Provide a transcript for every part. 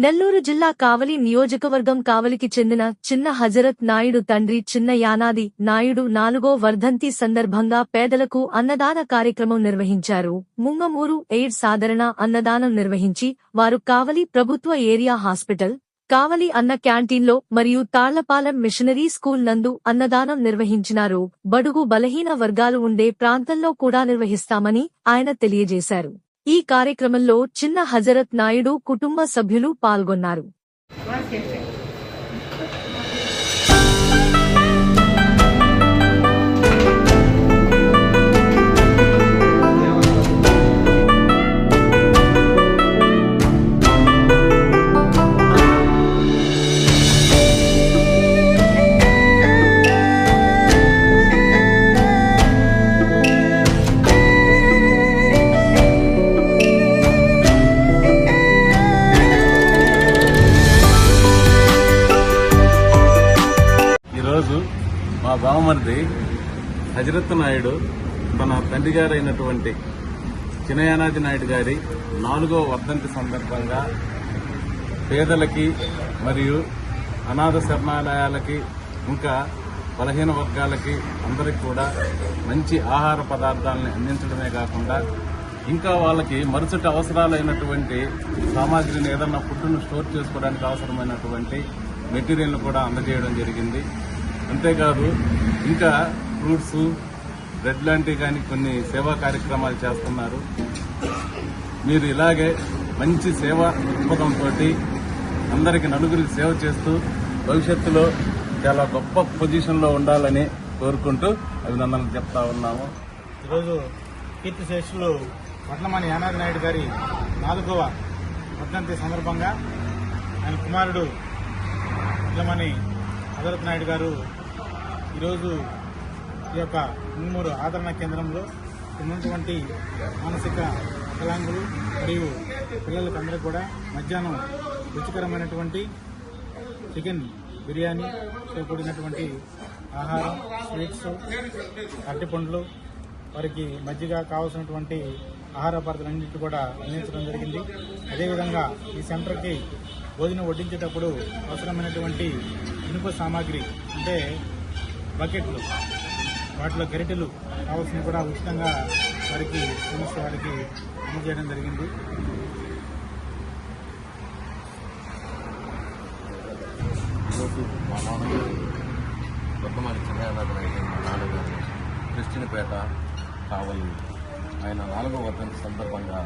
నెల్లూరు జిల్లా కావలి నియోజకవర్గం కావలికి చెందిన చిన్న హజరత్ నాయుడు తండ్రి చిన్న యానాది నాయుడు 4వ వర్ధంతి సందర్భంగా పేదలకు అన్నదాన కార్యక్రమం నిర్వహించారు. ముంగమూరు ఎయిడ్స్ సాధారణ అన్నదానం నిర్వహించి వారు కావలి ప్రభుత్వ ఏరియా హాస్పిటల్, కావలి అన్న క్యాంటీన్లో మరియు తాళ్లపాలెం మిషనరీ స్కూల్ నందు అన్నదానం నిర్వహించినారు. బడుగు బలహీన వర్గాలు ఉండే ప్రాంతంలో కూడా నిర్వహిస్తామని ఆయన తెలియజేశారు. ఈ కార్యక్రమంలో చిన్న హజరత్ నాయుడు కుటుంబ సభ్యులు పాల్గొన్నారు. ఈరోజు మా బావమరిది హజరత్ నాయుడు తన తండ్రి గారైనటువంటి చినయానాది నాయుడు గారి 4వ వర్ధంతి సందర్భంగా పేదలకి మరియు అనాథ శరణాలయాలకి ఇంకా బలహీన వర్గాలకి అందరికి కూడా మంచి ఆహార పదార్థాలని అందించడమే కాకుండా ఇంకా వాళ్ళకి మరుసటి అవసరాలైనటువంటి సామాగ్రిని ఏదన్నా ఫుడ్ను స్టోర్ చేసుకోవడానికి అవసరమైనటువంటి మెటీరియల్ను కూడా అందజేయడం జరిగింది. అంతేకాదు ఇంకా ఫ్రూట్స్, బ్రెడ్ లాంటివి కానీ కొన్ని సేవా కార్యక్రమాలు చేస్తున్నారు. మీరు ఇలాగే మంచి సేవా దృక్పథంతో అందరికీ నలుగురికి సేవ చేస్తూ భవిష్యత్తులో చాలా గొప్ప పొజిషన్లో ఉండాలని కోరుకుంటూ అభినందనలు చెప్తా ఉన్నాము. ఈరోజు కీర్తిశేషులు వడ్లమణి యానాది నాయుడు గారి 4వ వర్ధంతి సందర్భంగా ఆయన కుమారుడు వడ్లమణి హజరత్ నాయుడు గారు ఈరోజు ఈ యొక్క ముంగమూరు ఆదరణ కేంద్రంలో ఉన్నటువంటి మానసిక వికలాంగులు మరియు పిల్లలకు అందరికీ కూడా మధ్యాహ్నం రుచికరమైనటువంటి చికెన్ బిర్యానీతో కూడినటువంటి ఆహారం, స్వీట్స్, అరటిపండ్లు, వారికి మజ్జిగ కావాల్సినటువంటి ఆహార పదార్థాలన్నింటినీ కూడా అందించడం జరిగింది. అదేవిధంగా ఈ సెంటర్కి భోజనం వడ్డించేటప్పుడు అవసరమైనటువంటి ఇనుప సామాగ్రి అంటే బకెట్లు, వాటిలో గరిటెలు కావాల్సినవి కూడా ఉచితంగా వారికి సమస్య వారికి అందజేయడం జరిగింది. మా నాన్నగారు వడ్లమణి చిన్నయానాది నాయుడు మా నాన్నగారు కృష్ణపేట కావలి ఆయన 4వ వర్ధంతి సందర్భంగా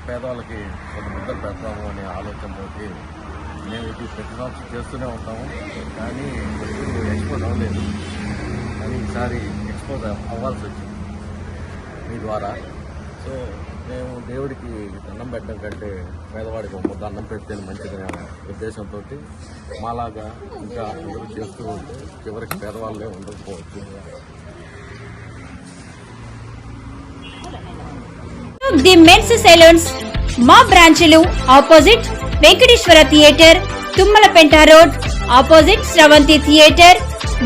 పేదవాళ్ళకి కొన్ని ముద్దలు పెడతాము అనే ఆలోచనతోటి మేము ఇది ప్రతి సంవత్సరం చేస్తూనే ఉంటాము. కానీ ఎక్స్పోజ్ అవ్వలేదు. కానీ ఈసారి ఎక్స్పోజ్ అవ్వాల్సి వచ్చింది మీ ద్వారా. సో మేము దేవుడికి దండం పెట్టడం కంటే పేదవాడికి ఒక ముద్ద అన్నం పెడితే మంచిదనే ఉద్దేశంతో మాలాగా ఇంకా అందరూ చేస్తూ ఉంటే చివరికి పేదవాళ్ళే ఉండకపోవచ్చు. ది మెన్స్ సెలూన్స్ మా బ్రాంచ్లు opposite Venkateswara theatre, Tummalapenta road, opposite Sravanthi theatre.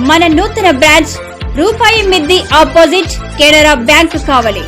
మన నూతన బ్రాంచ్ రూపాయి మిద్ది ఆపోజిట్ కెనరా బ్యాంక్ కావలి.